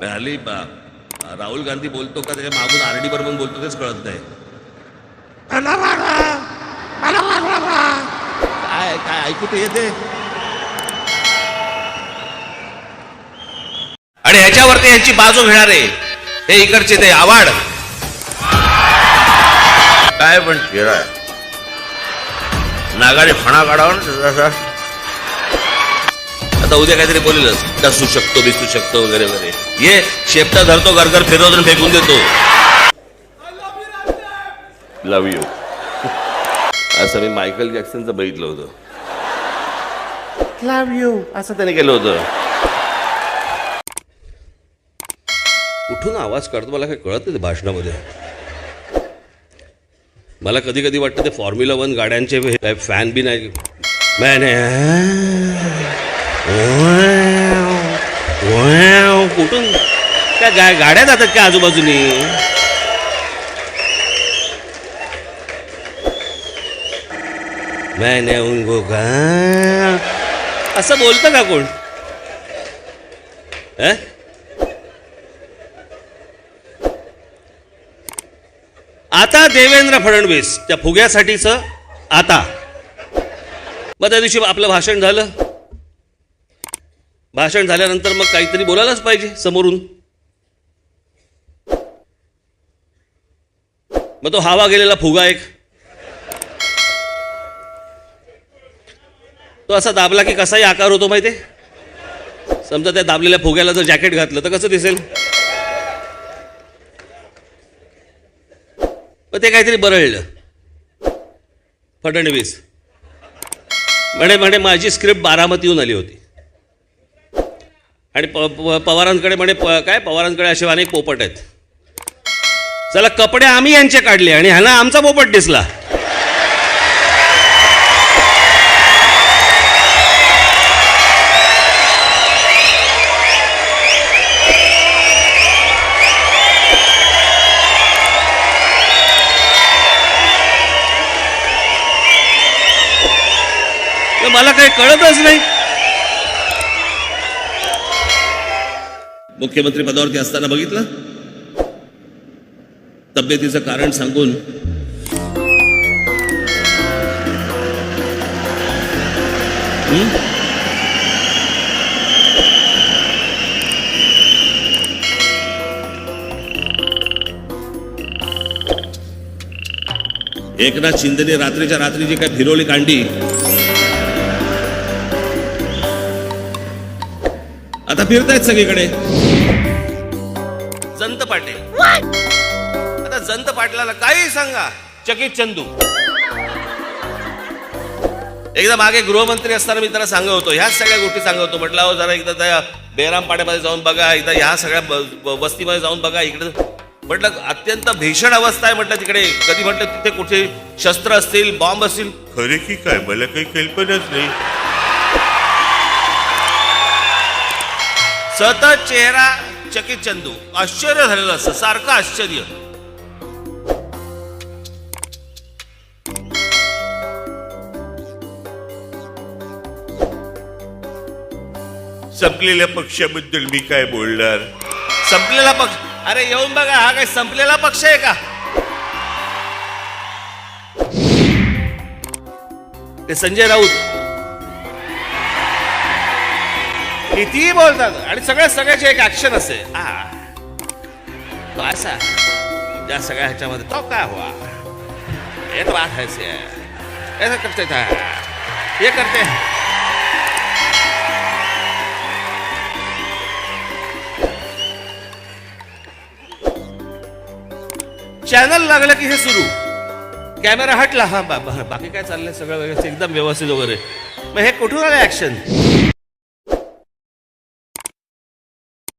हल्ली राहुल गांधी बोलतो का त्याच्या मागून आरडी बर्मन बोलतो तेच कळत नाही. काय काय ऐकू ते येते. आणि ह्याच्यावरती यांची बाजू घेणारे हे इकडचे ते आवाड काय पण खेळा नागाने फणा काढावा. आता उद्या काहीतरी बोलेलच डसू शकतो बिसू शकतो वगैरे वगैरे. ये शेपटा धरतो गरगर फिरवतो फेकून देतो. लव्ह यू असं मी मायकल जॅक्सनचं बघितलं होतं. लव्ह यू असं त्याने केलं होतं. कुठून आवाज काढतो मला काही कळत नाही भाषणामध्ये. मला कधी कधी वाटतं ते फॉर्म्युला 1 गाड्यांचे फॅन बी नाही. कुठून त्या गाड्या जातात का आजूबाजूनी. मैंने उनको कहा असं बोलतं का कोण. आता देवेंद्र फडणवीस त्या फुग्यासाठीच आता मग त्या दिवशी आपलं भाषण झालं. भाषण झाल्यानंतर मग काहीतरी बोलायलाच पाहिजे समोरून. मग तो हवा गेलेला फुगा एक तो असा दाबला की कसाही आकार होतो माहिती. समजा त्या दाबलेल्या फुग्याला जर जॅकेट घातलं तर कसं दिसेल. मग ते काहीतरी बरळलं. फडणवीस म्हणे माझी स्क्रिप्ट बारामतीहून आली होती आणि पवारांकडे म्हणे काय पवारांकडे असे अनेक पोपट आहेत. चला कपडे आम्ही यांचे काढले आणि ह्याला आमचा पोपट दिसला. मला काही कळतच नाही. मुख्यमंत्री पदावरती असताना बघितलं तब्येतीचं कारण सांगून एकनाथ शिंदेने रात्रीच्या रात्री जी काय फिरवली कांडी आता फिरतायत सगळीकडे. जंत पाटील आता जंत पाटलाला काही सांगा चकित चंदू. एकदा मागे गृहमंत्री असताना मी त्याला सांगत होतो ह्याच सगळ्या गोष्टी सांगत होतो. म्हटलं अहो जरा एकदा त्या बेरामपाड्यामध्ये जाऊन बघा एकदा ह्या सगळ्या वस्तीमध्ये जाऊन बघा. इकडे म्हटलं अत्यंत भीषण अवस्था आहे म्हटलं तिकडे. कधी म्हटलं तिथे कुठे शस्त्र असतील बॉम्ब असतील. खरे की काय मला काही कल्पनाच नाही. सतत चेहरा चकित चंदू. आश्चर्य झालेलं असं सारखं आश्चर्य. संपलेल्या पक्षाबद्दल मी काय बोलणार. संपलेला पक्ष अरे येऊन बघा हा काय संपलेला पक्ष आहे का. ते संजय राऊत कितीही बोलतात आणि सगळ्याची एक ऍक्शन असे. तो असा त्या सगळ्या ह्याच्यामध्ये तो काय हुआ ये तो बात है ऐसा करते था ये करते. चॅनल लागलं की हे सुरू. कॅमेरा हटला हा बाकी काय चाललंय सगळं व्यवस्थित एकदम व्यवस्थित वगैरे. मग हे कुठून आलं ऍक्शन.